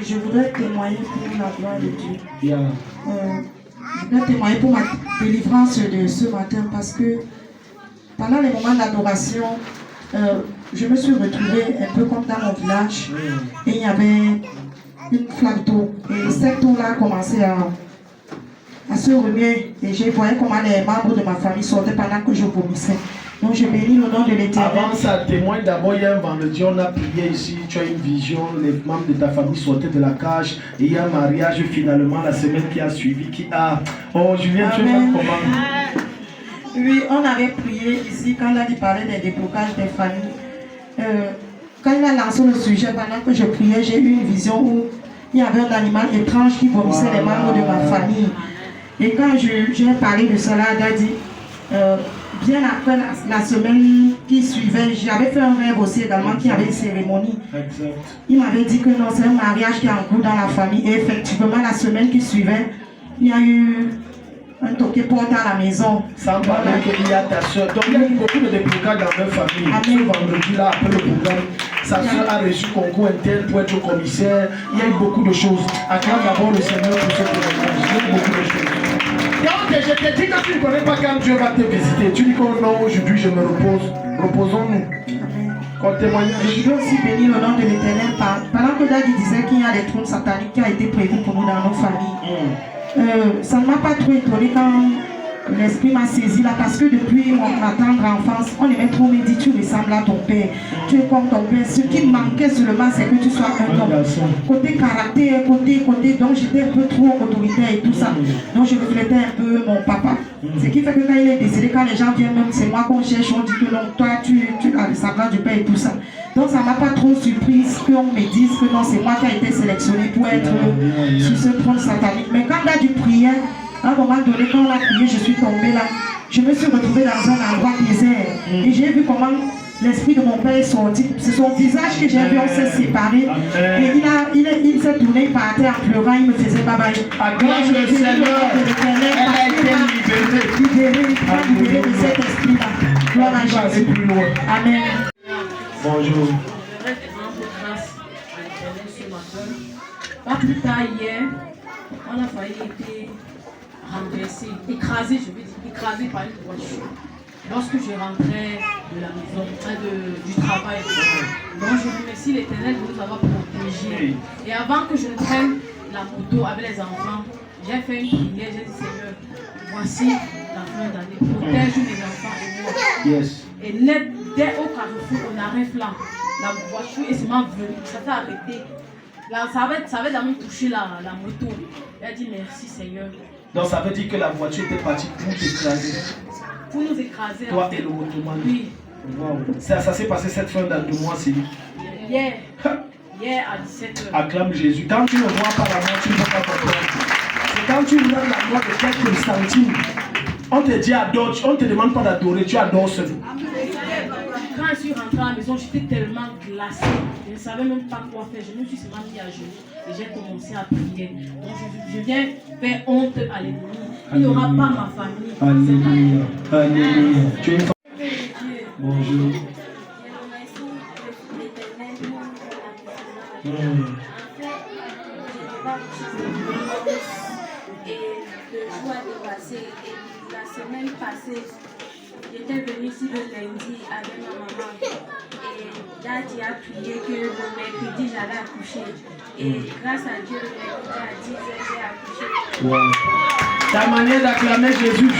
Et je voudrais témoigner pour la gloire de Dieu. Yeah. Je voudrais témoigner pour ma délivrance de ce matin parce que pendant les moments d'adoration, je me suis retrouvée un peu comme dans mon village et il y avait une flaque d'eau. Et cette eau-là a commencé à se remuer et je voyais comment les membres de ma famille sortaient pendant que je vomissais. Donc je bénis le nom de l'Éternel. Avant ça, témoigne d'abord, il y a un vendredi, on a prié ici, tu as une vision, les membres de ta famille sortaient de la cage et il y a un mariage finalement la semaine qui a suivi qui a... Oh Julien, tu es comment? Oui, on avait prié ici quand il a parlé des déblocages des familles. Quand il a lancé le sujet, pendant que je priais, j'ai eu une vision où il y avait un animal étrange qui vomissait les membres de ma famille. Et quand j'ai parlé de cela, il a dit... bien après la semaine qui suivait, j'avais fait un rêve aussi également qui avait une cérémonie. Exact. Il m'avait dit que non, c'est un mariage qui est en cours dans la famille. Et effectivement, la semaine qui suivait, il y a eu un toqué porte à la maison. Sans parler qu'il y a ta soeur. Donc il y a eu beaucoup de déblocages dans leur famille. Amen. Ce vendredi-là, après le programme, sa soeur a reçu concours interne pour être commissaire. Il y a eu beaucoup de choses. Acclame d'abord le Seigneur pour ce témoignage. Il y a eu beaucoup de choses. Je te dis que tu ne connais pas quand Dieu va te visiter. Tu dis que non, aujourd'hui je me repose. Reposons-nous. Qu'on témoigne. Je veux aussi bénir le nom de l'Éternel. Pendant que David disait qu'il y a des trônes sataniques qui ont été prévus pour nous dans nos familles. Ça ne m'a pas trop étonné quand l'esprit m'a saisi là, parce que depuis ma tendre enfance, on aimait trop me dire tu ressembles à ton père, tu es comme ton père. Ce qui manquait seulement, c'est que tu sois un homme. Côté caractère, côté, donc j'étais un peu trop autoritaire et tout ça. Donc je reflétais un peu mon papa. Ce qui fait que quand il est décédé, quand les gens viennent, même c'est moi qu'on cherche, on dit que non, toi tu as le semblant du père et tout ça. Donc ça ne m'a pas trop surprise qu'on me dise que non, c'est moi qui ai été sélectionné pour être sur ce trône satanique. Mais quand il a dû prier, à un moment donné, quand on a prié, je suis tombée là. Je me suis retrouvée dans un endroit désert. Et j'ai vu comment l'esprit de mon père est sorti. C'est son visage que j'ai vu, on s'est séparés. Et il s'est tourné, il partait en pleurant, il me faisait bye-bye. Acclame le Seigneur. Elle a été libérée. Libérée de cet esprit-là. Gloire à Jésus. Amen. Bonjour. Je voudrais te rendre grâce à l'Éternel ce matin. Pas plus tard hier, on a failli être renversé, écrasé, je veux dire, écrasé par une voiture. Lorsque je rentrais de la maison, du travail. Donc je remercie l'Éternel de nous avoir protégés. Et avant que je ne prenne la moto avec les enfants, j'ai fait une prière, j'ai dit Seigneur, voici la fin d'année, protège mes enfants et moi. Yes. Et net, dès au carrefour, on arrive là, la voiture est seulement venue, ça s'est arrêté. Là, ça avait d'abord touché la moto. Elle a dit merci Seigneur. Donc ça veut dire que la voiture était partie pour t'écraser. Pour nous écraser. Toi et le motoman. Oui. Wow. Ça s'est passé cette fin de mois, c'est Hier à 17h. Acclame Jésus. Quand tu ne vois pas la mort, tu ne peux pas comprendre. C'est quand tu vois la mort de quelques centimes. On te dit adore, on ne te demande pas d'adorer, tu adores seul. Quand je suis rentrée à la maison, j'étais tellement glacée. Je ne savais même pas quoi faire. Je me suis seulement mis à genoux et j'ai commencé à prier. Donc je viens faire honte à l'ennemi. Il n'y aura pas ma famille. Alléluia. Alléluia. Tu es une femme. Bonjour. Et le jour a dépassé. Et la semaine passée, j'étais venue ici le lundi avec ma maman. Et Daddy a prié que le mercredi j'allais accoucher. Et grâce à Dieu, le mercredi à 10h j'ai accouché. Wow. Ta manière d'acclamer Jésus.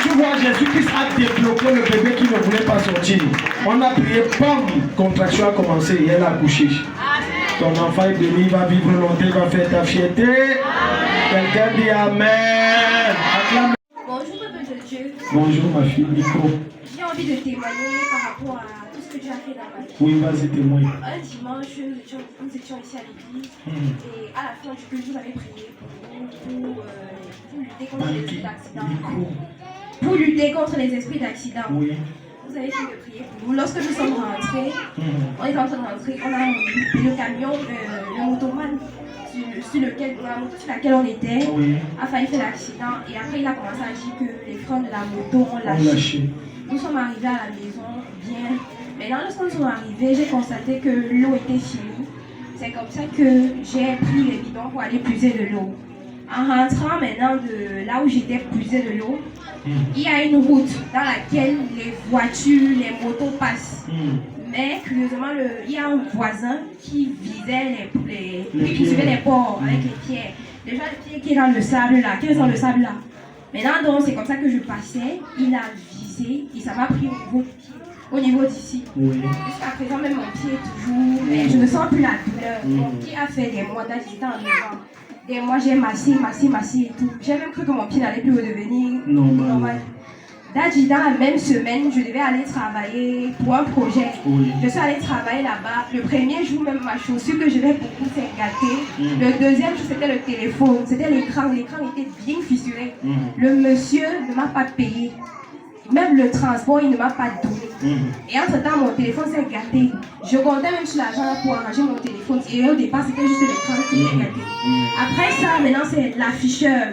Tu vois, Jésus-Christ a débloqué le bébé qui ne voulait pas sortir. On a prié, bam, contraction a commencé et elle a accouché. Ton enfant est béni, il va vivre longtemps, il va faire ta fierté. Quelqu'un dit Amen. Acclame. Bonjour, peuple de Dieu. Bonjour ma fille, micro. J'ai envie de témoigner par rapport à tout ce que Dieu a fait dans ma vie. Oui, vas-y, témoigne. Un dimanche, nous étions ici à l'église et à la fin du culte, vous avez prié pour lutter contre les esprits d'accident. Pour lutter contre les esprits d'accident. Oui. Vous avez fini de prier pour nous. Lorsque nous sommes rentrés, on est en train de rentrer, on a le camion, le motoman sur laquelle on était, a failli faire l'accident et après il a commencé à dire que les freins de la moto ont lâché. Nous sommes arrivés à la maison bien. Maintenant, lorsque nous sommes arrivés, j'ai constaté que l'eau était finie. C'est comme ça que j'ai pris les bidons pour aller puiser de l'eau. En rentrant maintenant de là où j'étais puiser de l'eau, il y a une route dans laquelle les voitures, les motos passent. Mais curieusement, il y a un voisin qui visait qui suivait les porcs avec les pieds. Déjà le pied qui est dans le sable là, qui est dans le sable là. Maintenant donc c'est comme ça que je passais, il a visé et ça m'a pris au niveau d'ici. Jusqu'à présent même mon pied est toujours, mais je ne sens plus la douleur. Mon pied a fait des mois d'agité en novembre. Et moi j'ai massé et tout. J'ai même cru que mon pied n'allait plus redevenir normal. Dans la même semaine, je devais aller travailler pour un projet. Je suis allée travailler là-bas. Le premier jour, même ma chaussure que je vais beaucoup s'est gâtée. Le deuxième jour, c'était le téléphone. C'était l'écran. L'écran était bien fissuré. Le monsieur ne m'a pas payé. Même le transport, il ne m'a pas donné. Et entre-temps, mon téléphone s'est gâté. Je comptais même sur l'argent pour arranger mon téléphone. Et au départ, c'était juste l'écran qui était gâté. Après ça, maintenant, c'est l'afficheur.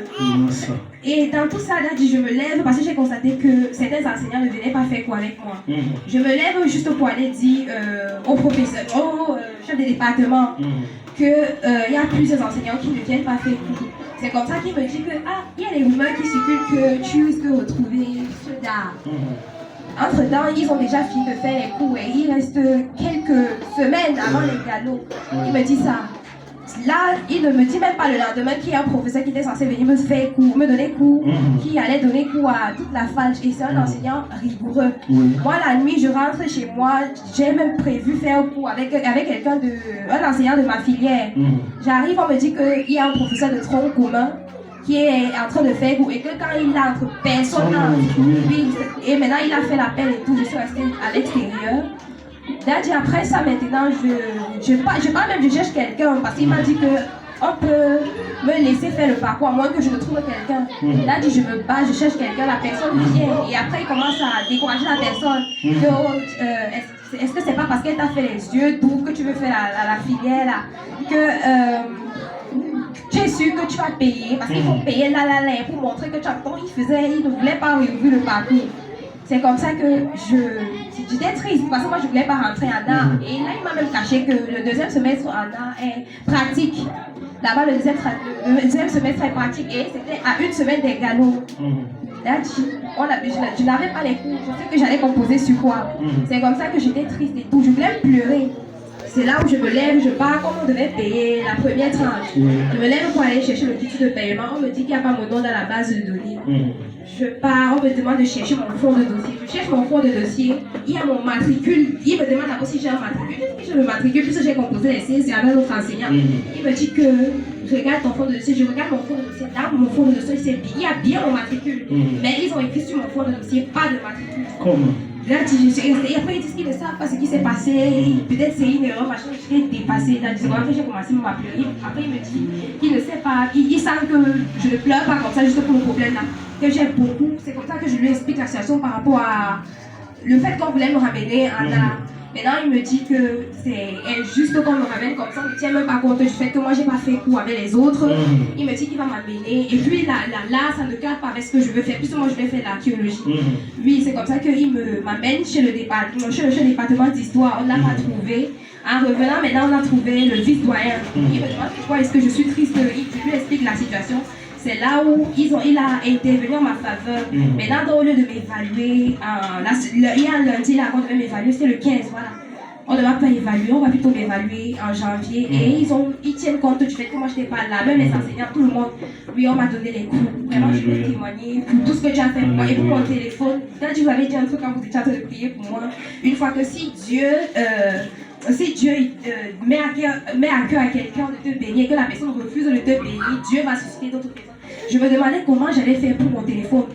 Et dans tout ça, là, je me lève parce que j'ai constaté que certains enseignants ne venaient pas faire quoi avec moi. Je me lève juste pour aller dire au professeur, au chef de département, qu'il y a plusieurs enseignants qui ne viennent pas faire cours. C'est comme ça qu'il me dit que il y a des rumeurs qui circulent que tu risques de retrouver ce d'art. Entre-temps, ils ont déjà fini de faire les cours et il reste quelques semaines avant les galops. Il me dit ça. Là, il ne me dit même pas le lendemain qu'il y a un professeur qui était censé venir me faire cours, me donner cours, qui allait donner cours à toute la falle. Et c'est un enseignant rigoureux. Moi, la nuit, je rentre chez moi, j'ai même prévu faire cours avec quelqu'un un enseignant de ma filière. J'arrive, on me dit qu'il y a un professeur de tronc commun qui est en train de faire cours et que quand il a entre personne, et maintenant il a fait l'appel et tout, je suis restée à l'extérieur. Après ça, maintenant, je cherche quelqu'un parce qu'il m'a dit qu'on peut me laisser faire le parcours à moins que je ne trouve quelqu'un. Là, je me bats, je cherche quelqu'un, la personne vient et après il commence à décourager la personne. Est-ce que c'est pas parce qu'elle t'a fait les yeux d'où que tu veux faire la filière là que tu es sûr que tu vas payer parce qu'il faut payer là pour montrer que tu as il ne voulait pas ouvrir le parcours. C'est comme ça que j'étais triste parce que moi je ne voulais pas rentrer en art. Et là il m'a même caché que le deuxième semestre en art est pratique. Là-bas le deuxième semestre est pratique et c'était à une semaine des galops. Là je n'avais pas les cours, je sais que j'allais composer sur quoi. C'est comme ça que j'étais triste et tout, je voulais pleurer. C'est là où je me lève, je pars comme on devait payer la première tranche. Je me lève pour aller chercher le titre de paiement. On me dit qu'il n'y a pas mon nom dans la base de données. Je pars, on me demande de chercher mon fond de dossier. Je cherche mon fond de dossier. Il y a mon matricule. Il me demande d'abord si j'ai un matricule. J'ai le matricule puisque j'ai composé les CS avec l'autre enseignant. Il me dit que regarde ton fond de dossier. Je regarde mon fond de dossier. Dans mon fond de dossier, il y a bien mon matricule. Mais ils ont écrit sur mon fond de dossier pas de matricule. Comment? Là, je suis restée. Et après, ils disent qu'ils ne savent pas ce qui s'est passé. Peut-être c'est une erreur, machin. J'étais dépassée. Là, après, j'ai commencé à pleurer. Après, il me dit qu'il ne sait pas. Il sent que je ne pleure pas comme ça, juste pour le problème là. Que j'ai beaucoup. C'est comme ça que je lui explique la situation par rapport à le fait qu'on voulait me ramener en art. Maintenant, il me dit que c'est injuste qu'on me ramène comme ça. Il ne tient même pas compte du fait que moi, je n'ai pas fait cours avec les autres. Il me dit qu'il va m'amener. Et puis là, ça ne cadre pas avec ce que je veux faire. Puisque moi, je vais faire l'archéologie. Oui, c'est comme ça qu'il m'amène chez le département d'histoire. On ne l'a pas trouvé. En revenant, maintenant, on a trouvé le vice-doyen. Il me demande pourquoi est-ce que je suis triste. Il lui explique la situation. C'est là où il a intervenu en ma faveur. Maintenant, au lieu de m'évaluer, il y a un lundi là qu'on devait m'évaluer, c'était le 15, voilà. On ne va pas évaluer, on va plutôt m'évaluer en janvier. Et ils tiennent compte du fait que moi je n'étais pas là, même les enseignants, tout le monde. Oui, on m'a donné les cours. Vraiment, je vais témoigner pour tout ce que tu as fait pour moi. Et pour mon téléphone, quand tu vous avez dit un truc quand vous étiez en train de prier pour moi, une fois que si Dieu met à cœur à quelqu'un de te bénir et que la personne refuse de te bénir, Dieu va susciter d'autres personnes. Je me demandais comment j'allais faire pour mon téléphone.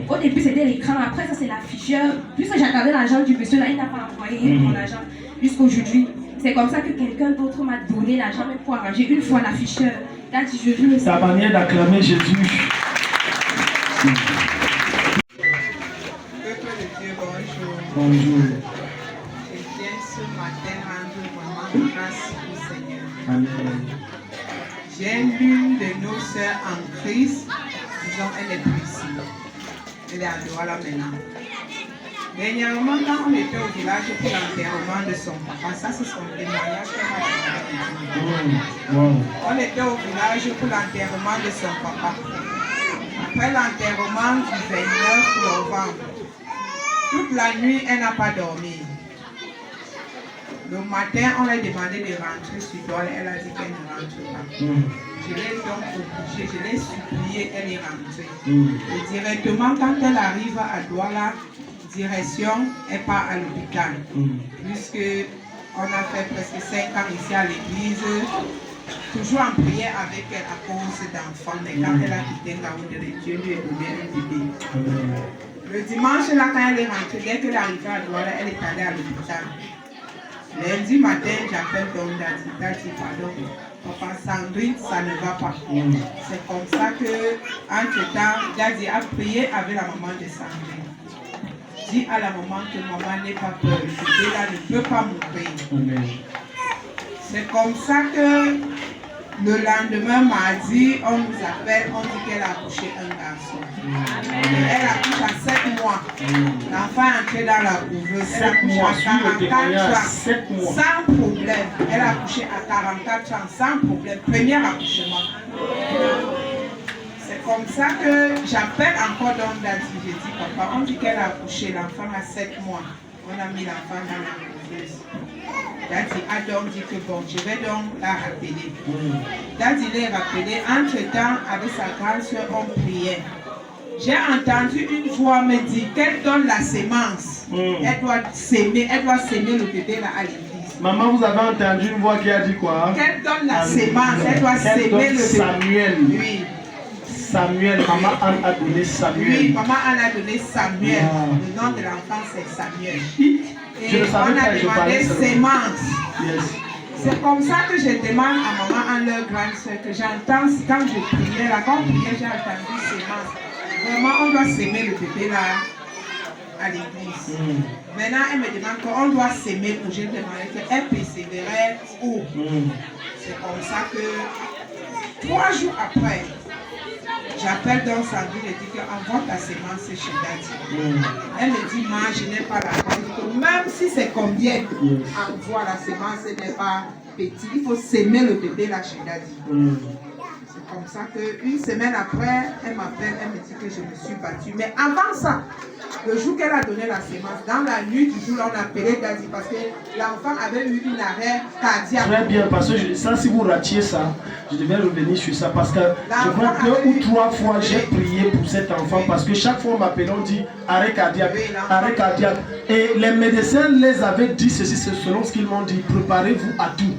Au début, c'était l'écran. Après, ça, c'est l'afficheur. Puisque j'attendais l'argent du monsieur, là, il n'a pas envoyé mon argent jusqu'aujourd'hui. C'est comme ça que quelqu'un d'autre m'a donné l'argent même pour arranger une fois l'afficheur. Là, je joue le ta manière d'acclamer Jésus. Bonjour. Je viens ce matin rendre vraiment grâce au Seigneur. Amen. J'ai l'une de nos sœurs en Christ, disons, elle est plus ici. Elle est à Douala maintenant. Dernièrement, quand on était au village pour l'enterrement de son papa, ça c'est son témoignage qu'elle m'a donné. On était au village pour l'enterrement de son papa. Après l'enterrement du 29 novembre, toute la nuit, elle n'a pas dormi. Le matin, on lui a demandé de rentrer sur Douala. Elle a dit qu'elle ne rentre pas. Je l'ai donc obligée, je l'ai suppliée, elle est rentrée. Et directement, quand elle arrive à Douala, direction, elle part à l'hôpital. Puisque on a fait presque 5 ans ici à l'église, toujours en prière avec elle à cause d'enfants. Mais quand elle a quitté Ngaoundéré, Dieu lui a donné un bébé. Le dimanche, là, quand elle est rentrée, dès qu'elle est arrivée à Douala, elle est allée à l'hôpital. Lundi matin, j'appelle Don Dadi, pardon, papa Sandrine, ça ne va pas. C'est comme ça que, entre-temps, Dadi a prié avec la maman de Sandrine. Dit à la maman que maman n'ait pas peur, le bébé là ne peut pas mourir. C'est comme ça que le lendemain, mardi, on nous appelle, on dit qu'elle a accouché un garçon. Elle accouche à 7 mois. L'enfant est entré dans la couveuse. Elle accouche à 44 ans, sans problème. Elle a accouché à 44 ans, sans problème. Premier accouchement. C'est comme ça que j'appelle encore Don Dadi. J'ai dit, papa, on dit qu'elle a accouché, l'enfant a 7 mois. On a mis l'enfant dans la couveuse. Dadi a donc dit que bon, je vais donc la rappeler. Dadi l'a rappelé. Entre-temps, avec sa grande soeur, on priait. J'ai entendu une voix me dire qu'elle donne la sémence. Elle doit s'aimer le bébé là à l'église. Maman, vous avez entendu une voix qui a dit quoi? Qu'elle donne la sémence, elle doit s'aimer le bébé. Samuel. Oui. Samuel, maman Anne a donné Samuel. Oui, maman Anne a donné Samuel. Le nom de l'enfant c'est Samuel. Et on a demandé sémence. C'est comme ça que je demande à maman Anne, leur grande soeur, que j'entends quand je priais là, quand je priais, j'ai entendu sémence. Vraiment, on doit s'aimer le bébé là à l'église. Maintenant, elle me demande qu'on doit s'aimer pour je demandais qu'elle persévérait où. C'est comme ça que 3 jours après, j'appelle dans sa vie et dis qu'envoie ta sémence chez Dadi. Elle me dit, moi, je n'ai pas l'argent. Même si c'est combien, envoie la sémence, elle n'est pas petite. Il faut s'aimer le bébé là chez Dadi. C'est comme ça qu'une semaine après, elle m'appelle, elle me dit que je me suis battue. Mais avant ça, le jour qu'elle a donné la sémence, dans la nuit du jour, on a appelé Dadi parce que l'enfant avait eu une arrêt cardiaque. Très bien, parce que ça, si vous ratiez ça, je devais revenir sur ça parce que je crois 2 ou 3 fois j'ai prié pour cet enfant parce que chaque fois on m'appelait, on dit arrêt cardiaque, arrêt cardiaque. Et les médecins les avaient dit ceci, selon ce qu'ils m'ont dit, préparez-vous à tout.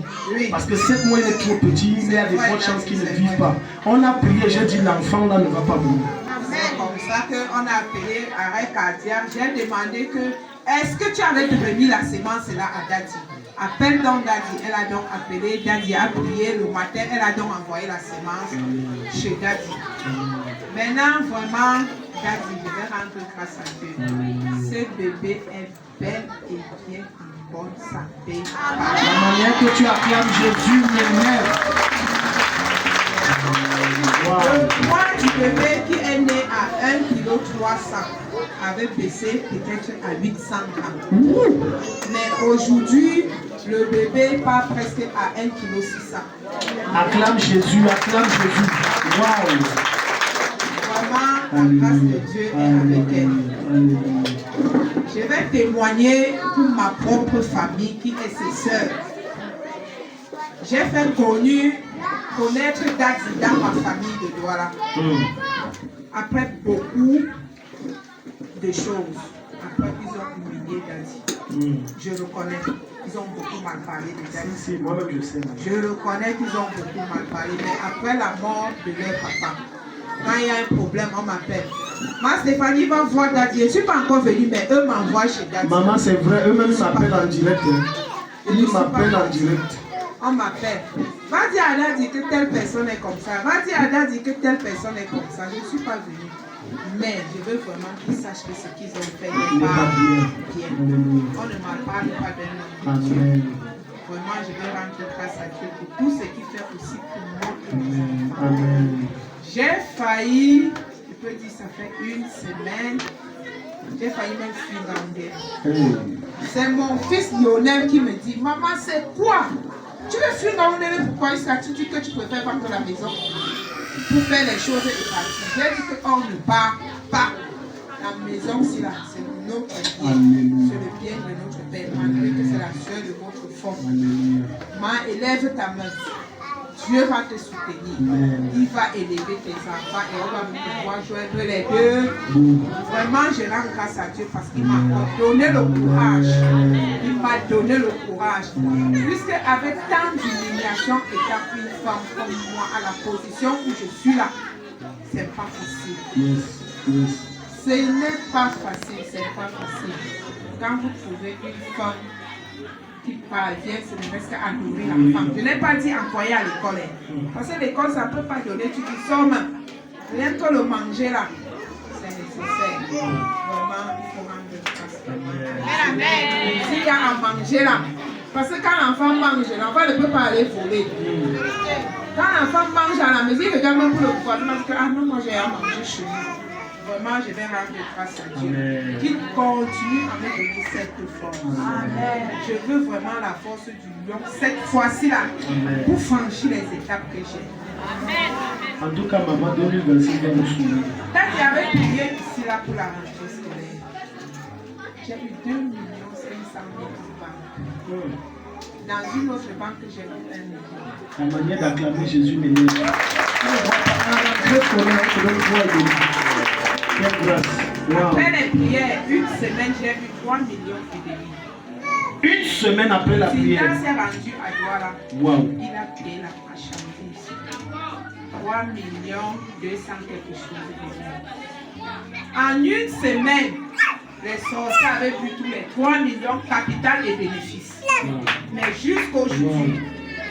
Parce que 7 mois il est trop petit, il y a des fortes chances qu'il ne vive pas. On a prié, j'ai dit l'enfant là ne va pas mourir. C'est comme ça qu'on a appelé arrêt cardiaque. J'ai demandé que, est-ce que tu avais remis la sémence là à Dadi? Appelle donc Dadi. Elle a donc appelé, Dadi a prié le matin, elle a donc envoyé la sémence chez Dadi. Maintenant, vraiment, Dadi, je vais rendre grâce à Dieu. Ce bébé est bel et bien en bonne santé. La manière que tu acclames Jésus m'énerve. Le poids du bébé qui est né à 1,3 kg avait baissé peut-être à 800 grammes. Mais aujourd'hui, le bébé part presque à 1,6 kg. Acclame Jésus, acclame Jésus. Waouh! Vraiment, la grâce de Dieu est avec elle. Je vais témoigner pour ma propre famille qui est ses sœurs. J'ai fait connaître Dadi dans ma famille de Douala. Après beaucoup de choses. Après, ils ont humilié Dadi. Je reconnais. Ils ont beaucoup mal parlé de Dadi. Si, moi-même je sais. Je reconnais qu'ils ont beaucoup mal parlé. Mais après la mort de leur papa, quand il y a un problème, on m'appelle. Ma Stéphanie va voir Dadi. Je ne suis pas encore venue, mais eux m'envoient chez Dadi. Maman, c'est vrai, eux-mêmes m'appellent en direct. Ils m'appellent en direct. On m'appelle. Va dire à Dadi que telle personne est comme ça. Va dire à Dadi que telle personne est comme ça. Je ne suis pas venue. Mais je veux vraiment qu'ils sachent que ce qu'ils ont fait n'est pas bien. On ne m'en parle pas d'un homme. Vraiment, je vais rendre grâce à Dieu pour tout ce qu'il fait aussi pour moi et mes enfants. J'ai failli, je peux dire, ça fait 1 semaine, J'ai failli même fuir Gaoundé. C'est mon fils Lionel qui me dit, maman, c'est quoi? Tu veux fuir Gaoundé, pourquoi est-ce que tu dis que tu préfères vendre la maison pour faire les choses et partir? J'ai dit qu'on ne part pas. La maison, c'est notre bien. C'est le bien de notre Père, malgré que c'est la soeur de votre forme. Ma, élève ta main. Dieu va te soutenir. Il va élever tes enfants et on va pouvoir joindre les deux. Vraiment, je rends grâce à Dieu parce qu'il m'a donné le courage. Il m'a donné le courage. Puisque avec tant d'humiliation et une femme comme moi à la position où je suis là, c'est pas facile. Ce n'est pas facile, c'est pas facile. Quand vous trouvez une femme qui parvient, c'est ne reste qu'à nourrir la femme. Je n'ai pas dit envoyer à l'école. Parce que l'école, ça ne peut pas donner. Tu dis, somme, rien que le manger là, c'est nécessaire. Vraiment, il faut rendre grâce. S'il y a à manger là, parce que quand l'enfant mange, l'enfant ne peut pas aller voler. Quand l'enfant mange à la maison, il regarde même pour le gouvernement, il dit, ah non, moi j'ai à manger chez nous. Vraiment, je vais rendre grâce à Dieu. Qu'il continue à me donner cette force. Amen. Je veux vraiment la force du lion, cette fois-ci là, pour franchir les étapes que j'ai. En tout cas, maman, 2026 va nous souvenir. Quand j'avais prié ici là pour la rentrée scolaire, j'ai eu 2 500 000 francs. Dans une autre banque, j'ai eu 1 million. La manière d'acclamer Jésus m'énerve. Je connais, après les prières, une semaine, j'ai eu 3 millions de débits. Une semaine après la prière. Quand s'est rendu à Douala, il a payé la marchandise ici. 3 millions 200 quelque chose. En une semaine, les sorciers avaient vu tous les 3 millions capital et bénéfices. Mais jusqu'aujourd'hui,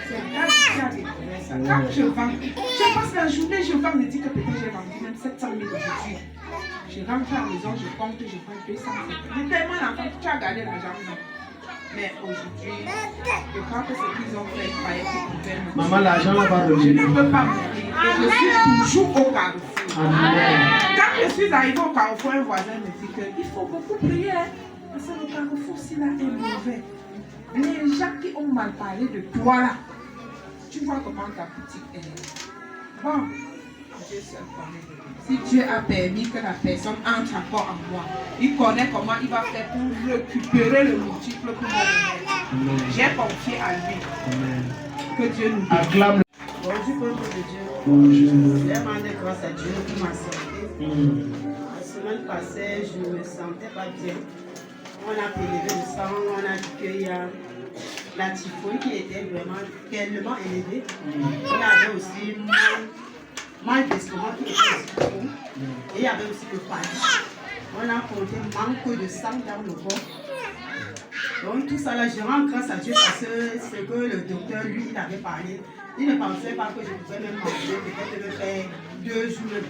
c'est là que j'ai découvert ça. Quand je vends, je passe la journée, je vends, me dis que peut-être j'ai vendu même 700 000 aujourd'hui. Je rentre à la maison, je compte, je vends 200 000. Mais tellement l'enfant, tu as gardé l'argent, non. Mais aujourd'hui, je crois que ce qu'ils ont fait, il fallait qu'ils pouvaient me dire. Maman, l'argent va Je revenir. ne peux pas mourir. Et je suis toujours au carrefour. Quand je suis arrivé au carrefour, un voisin me dit qu'il faut beaucoup prier. Parce que le carrefour, s'il là est mauvais. Les gens qui ont mal parlé de toi là, tu vois comment ta boutique est. Bon, Dieu seul connaît. Si Dieu a permis que la personne entre encore en moi, il connaît comment il va faire pour récupérer le multiple pour me remettre. J'ai confié à lui. Que Dieu nous acclame. Bonjour, peuple de Dieu. Bonjour. Je vais rendre grâce à Dieu pour ma santé. La semaine passée, je ne me sentais pas bien. On a prélevé le sang, on a dit qu'il y a la typhoïde qui était vraiment tellement élevée. On avait aussi mal d'estomac qui était aussi trop. Et il y avait aussi le panique. On a compté manque de sang dans le corps. Donc tout ça là, je rends grâce à Dieu parce que c'est que le docteur, lui, il avait parlé. Il ne pensait pas que je pouvais même manger, peut-être me faire 2 jours.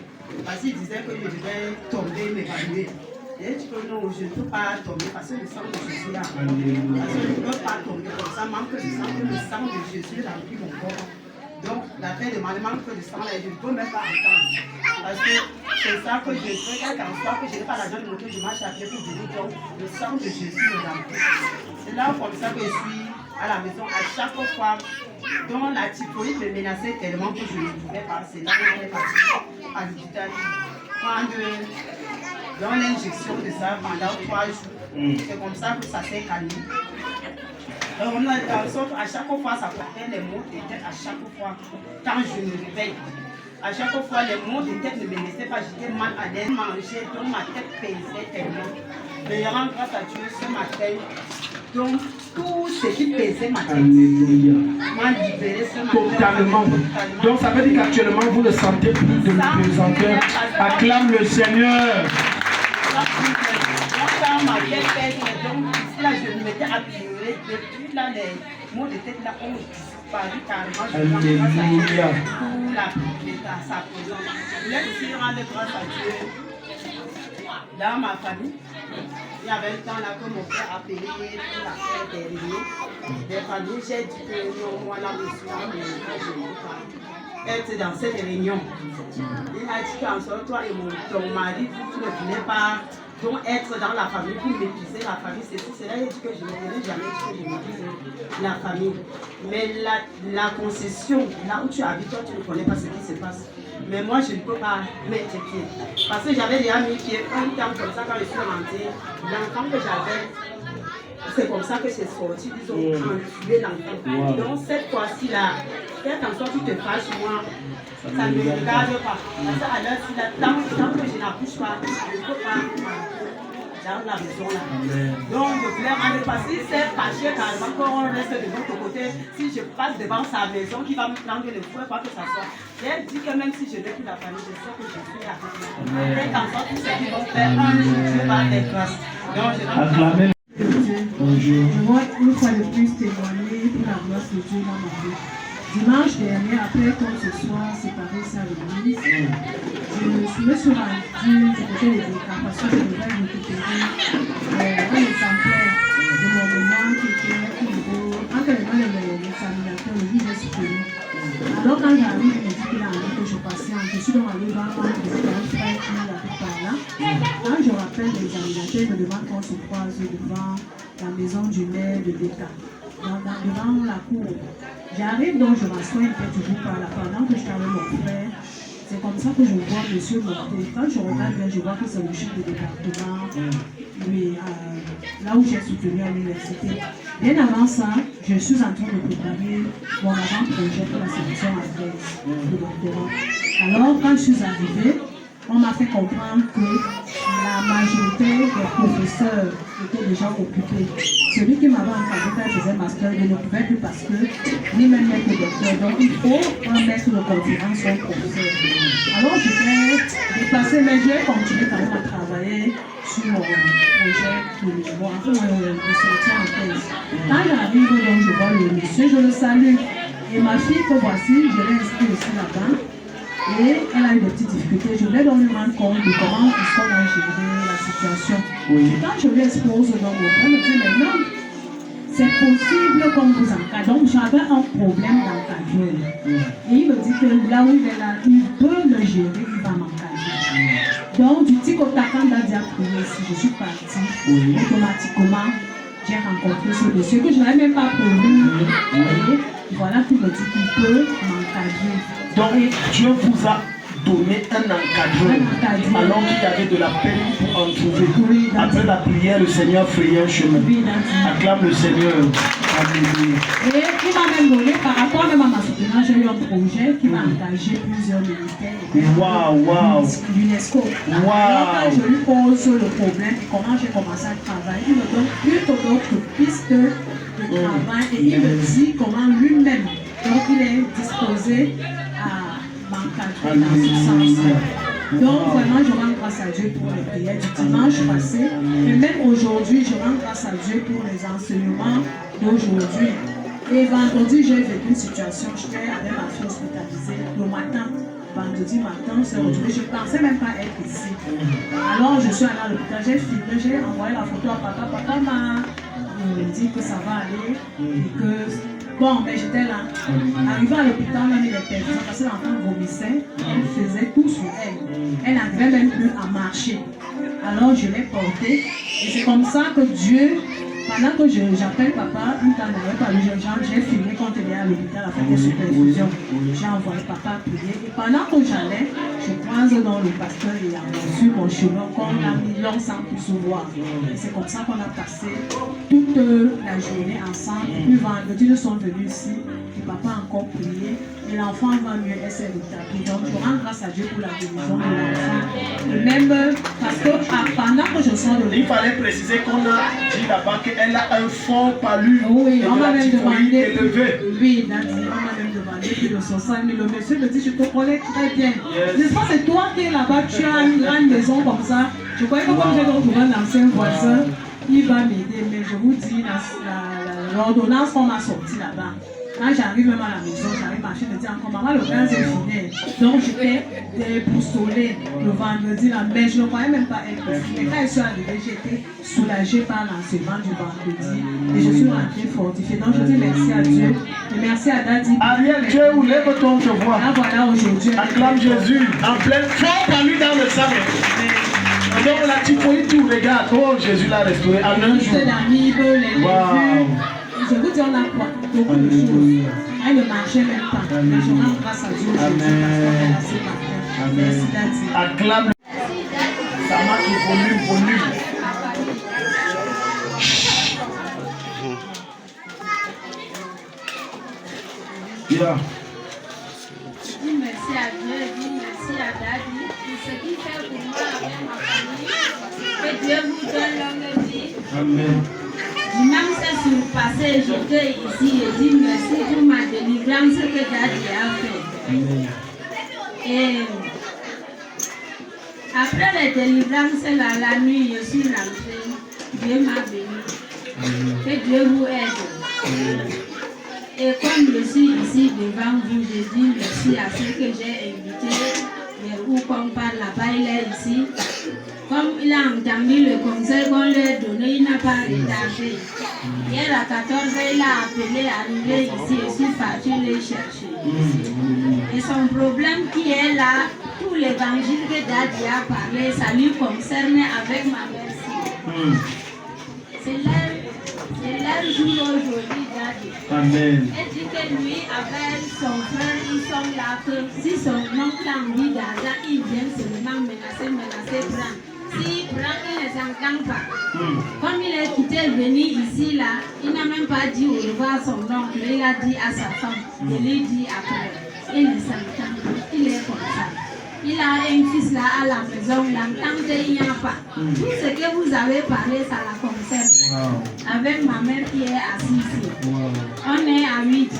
Parce qu'il disait que je devais tomber, m'évaluer. Et tu peux non, je ne peux pas tomber parce que le sang de Jésus là. Parce que je ne peux pas tomber comme ça, manque de sang, que le sang de Jésus remplit mon corps. Donc, la paix de ma manque de sang là, je ne peux même pas attendre. Parce que c'est ça que je fais, quand que je n'ai pas l'argent de monter, je marche à pied pour venir. Donc, le sang de Jésus me remplit. C'est là comme ça que je suis à la maison à chaque fois. Donc, la typhoïde me menaçait tellement que je ne pouvais pas. C'est là qu'on est parti à l'hôpital. Dans l'injection de ça pendant 3 jours. C'est comme ça que ça s'est calmé. On a en sorte, à chaque fois, ça portait les maux de tête à chaque fois. Quand je me réveille, à chaque fois, les maux de tête ne me laissaient pas. J'étais mal à l'aise, manger, donc ma tête pesait tellement. Mais je rends grâce à Dieu ce matin. Donc, tout ce qui pesait ma tête m'a libéré ce matin. Totalement. Donc, ça veut dire qu'actuellement, vous ne sentez plus de pesanteur. Acclame le Seigneur. Quand ma tête pèse, donc ici là, je m'étais appuyée. Depuis là, les maux de tête là ont disparu carrément. Je rends grâce à Dieu pour la sa présence. Je voulais aussi rendre grâce à Dieu. Dans ma famille, il y avait le temps là que mon frère a payé pour la fête des réunions. Des familles, j'ai dit que non, moi là, monsieur, mais je ne veux pas être dans cette réunion. Il a dit qu'en sorte, toi et ton mari, vous ne voulez pas donc être dans la famille pour mépriser la famille, c'est tout. C'est là que je ne n'ai jamais dit que je méprise la famille. Mais la concession, là où tu habites, toi tu ne connais pas ce qui se passe. Mais moi je ne peux pas mettre pied. Parce que j'avais déjà mis pied un temps comme ça quand je suis rentrée. L'enfant que j'avais, c'est comme ça que c'est sorti, ils ont tué l'enfant. Donc cette fois-ci-là, fais attention, tu te fâches, moi, ça ne me regarde pas. Parce qu'à l'heure, tant que je n'accouche pas, je ne peux pas dans la maison là. Donc je voulais aller passer, c'est fâché carrément qu'on reste de l'autre côté. Si je passe devant sa maison, qui va me prendre le fouet, quoi que ça soit. J'ai dit que même si je n'ai plus la famille, je sais que je suis avec moi. Faites en sorte que ce qu'ils vont faire un jour, Dieu va les grâces. Donc je n'ai Bonjour. Je vois une fois de plus témoigner pour la grâce de Dieu dans ma vie. Dimanche dernier, après qu'on se soit séparé ça à l'église, je me suis rendue du côté des décas parce que je devais récupérer un exemplaire de mon moment qui était au niveau, actuellement l'examinateur, le juge est soutenu. Alors quand j'arrive, il me dit qu'il a envie que je patiente. Je suis donc allée voir un frère qui m'avait par là. Quand je rappelle l'examinateur, il me demande qu'on se croise devant la maison du maire de Déca, devant la cour. J'arrive donc, je m'assois, il était toujours par là. Pendant que je parlais avec mon frère, c'est comme ça que je vois monsieur monter. Quand je regarde bien, je vois que c'est le chef de département, là où j'ai soutenu à l'université. Bien avant ça, je suis en train de préparer mon avant-projet pour la sélection à thèse de doctorat. Alors, quand je suis arrivée, on m'a fait comprendre que la majorité des professeurs étaient déjà occupés. Celui qui m'avait encadré quand il faisait master, il ne pouvait plus parce que lui-même n'est que docteur. Donc il faut un maître de conférence son professeur. Alors je vais déplacer, mais je vais continuer quand même à travailler sur mon projet de sélection en thèse. Quand j'arrive, donc je vois le monsieur, je le salue. Et ma fille que voici, je l'ai inscrite aussi là-bas. Et elle a eu des petites difficultés. Je voulais donc lui rendre compte de comment est-ce qu'on a géré la situation. Et quand je lui expose dans mon frère, elle me dit, mais non, c'est possible comme vous encadrez. Donc j'avais un problème d'encadrement. Et il me dit que là où il est là, il peut me gérer, il va m'encadrer. Donc du tic au tac, quand il a dit à prier, si je suis partie, automatiquement, j'ai rencontré ce monsieur que je n'avais même pas prévu. Et voilà qu'il me dit qu'il peut m'encadrer. Donc Dieu vous a donné un encadrement alors qu'il y avait de la peine pour en trouver. Oui, après la prière, le Seigneur frayait un chemin. Oui, acclame le Seigneur. Alléluia. Et il m'a même donné, par rapport même à ma soutenance, j'ai eu un projet qui m'a engagé plusieurs ministères. Waouh. L'UNESCO. Alors quand je lui pose le problème et comment j'ai commencé à travailler, il me donne plutôt d'autres pistes de travail et il me dit comment lui-même, donc il est disposé à m'encadrer dans ce sens. Donc vraiment je rends grâce à Dieu pour les prières du dimanche passé et même aujourd'hui je rends grâce à Dieu pour les enseignements d'aujourd'hui. Et vendredi j'ai vécu une situation, j'étais avec ma fille hospitalisée le matin. Vendredi matin, c'est aujourd'hui, je ne pensais même pas être ici. Alors je suis allée à l'hôpital, j'ai filmé, j'ai envoyé la photo à papa. Papa m'a dit que ça va aller et que bon, mais j'étais là. Arrivée à l'hôpital, on a mis les personnes parce que l'enfant vomissait, elle faisait tout sur elle. Elle n'arrivait même plus à marcher. Alors je l'ai portée et c'est comme ça que Dieu, pendant que j'appelle papa, une temps n'avait pas le jeune Jean, j'ai filmé quand il est à l'hôpital à faire des supervisions. J'ai envoyé papa prier et pendant que j'allais, je croise dans le pasteur et il a reçu mon chemin qu'on a mis long sans plus se voir. Et c'est comme ça qu'on a passé toute la journée ensemble. Puis vendredi, nous sommes venus ici et papa a encore prié et l'enfant va mieux, elle s'est rétablie. Donc je rends grâce à Dieu pour la guérison de l'enfant. Et même parce que pendant que je sors de il fallait préciser qu'on a dit là-bas qu'elle a un fort palu. Oui, on m'a même demandé. Élevé. Oui, on m'a même demandé plus de 60 000. Le monsieur me dit, je te connais très bien. Je pense que c'est toi qui es là-bas, tu as une grande maison comme ça. Je croyais que comme j'ai retrouvé un ancien voisin, il va m'aider. Mais je vous dis, l'ordonnance qu'on m'a sortie là-bas. Quand j'arrive même à la maison, j'arrive marcher, je me dis encore, maman, le gaz est fini. Donc j'étais déboussolée le vendredi, mais je ne croyais même pas être ici. Mais quand je suis arrivée, j'étais soulagée par l'enseignement du vendredi. Et je suis rentrée fortifiée. Donc je dis merci à Dieu. Et merci à Daddy. Ariel, Dieu, ou lève-toi, je vois. Là voilà aujourd'hui. Acclame Jésus en pleine forme à lui dans le sang. Donc la typhoïde, tu regardes, oh Jésus l'a restauré en un jour. Wow. Je vous dis, on a quoi? Beaucoup de choses. Elle ne marchait même pas. Mais je rends grâce à Dieu. Amen. Merci Daddy. Acclame. Ça marche au volume. Yeah. Dis merci à Dieu, dis merci à Daddy pour ce qu'il fait pour moi avec ma famille. Que Dieu vous donne longue vie. Amen. Même si sur le passé, j'étais ici et dis merci pour ma délivrance que Daddy a fait. Amen. Et après la délivrance, la nuit, je suis rentrée. Dieu m'a béni. Que Dieu vous aide. Et comme je suis ici devant vous, je dis merci à ceux que j'ai invités. Où qu'on parle là-bas, il est ici. Comme il a entendu le conseil qu'on lui a donné, il n'a pas retardé. Hier à 14h, il a appelé, arrivé ici, je suis parti les chercher. Et son problème qui est là, tout l'évangile que Daddy a parlé, ça lui concerne avec ma mère. C'est leur jour aujourd'hui, Daddy. Amen. Elle dit que lui, avec son frère, ils sont là, que si son oncle a envie d'argent, il vient seulement menacer, prendre. S'il prend, il ne s'entend pas. Comme il est quitté, venu ici, là, il n'a même pas dit au revoir à son oncle, il a dit à sa femme, je lui dit après. Il ne s'entend pas, il est comme ça. Il a un fils là à la maison, l'entente il n'y a pas. Tout ce que vous avez parlé, ça la concerne. Wow. Avec ma mère qui est assise ici. Wow. On est à 8.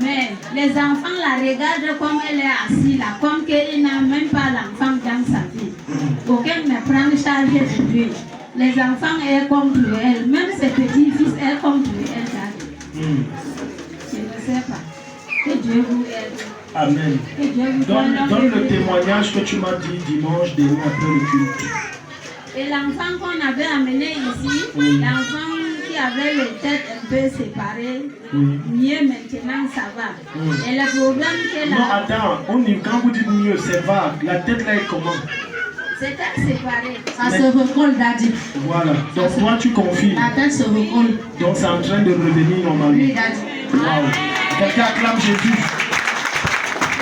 Mais les enfants la regardent comme elle est assise là, comme qu'elle n'a même pas l'enfant dans sa vie. Aucun ne prend charge de lui. Les enfants sont contre elle, même ses petits-fils sont contre elle. Je ne sais pas. Que Dieu vous aide. Amen. Donne le témoignage que tu m'as dit dimanche dernier après le culte. Et l'enfant qu'on avait amené ici, l'enfant qui avait les têtes un peu séparées, mieux maintenant ça va. Et le problème que Non, attends, quand vous dites mieux, ça va. La tête là est comment? C'était séparé. Ça se recolle, Daddy. Voilà. Donc toi tu confirmes. La tête se recolle. Donc c'est en train de revenir normalement. Oui, Daddy. Wow. Quelqu'un acclame Jésus.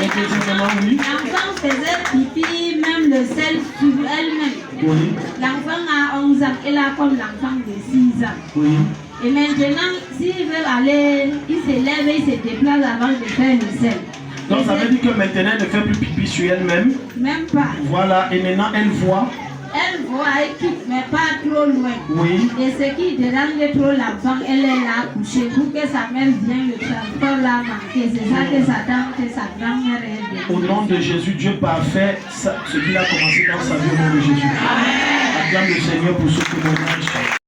Et deuxièmement, oui. L'enfant faisait pipi, même le sel sur elle-même. Oui. L'enfant a 11 ans, elle a comme l'enfant de 6 ans. Oui. Et maintenant, s'il veut aller, il se lève et il se déplace avant de faire le sel. Donc ça veut dire que maintenant elle ne fait plus pipi sur elle-même. Même pas. Voilà, et maintenant elle voit. Elle voit, elle quitte, mais pas trop loin. Oui. Et ce qui dérange trop l'enfant, elle est là couchée pour que sa mère vienne le transport là manquer. C'est ça que sa tante et sa grand-mère est. Au nom de Jésus, Dieu parfait ce qu'il a commencé dans sa vie au nom de Jésus. Acclame le Seigneur pour ce témoignage.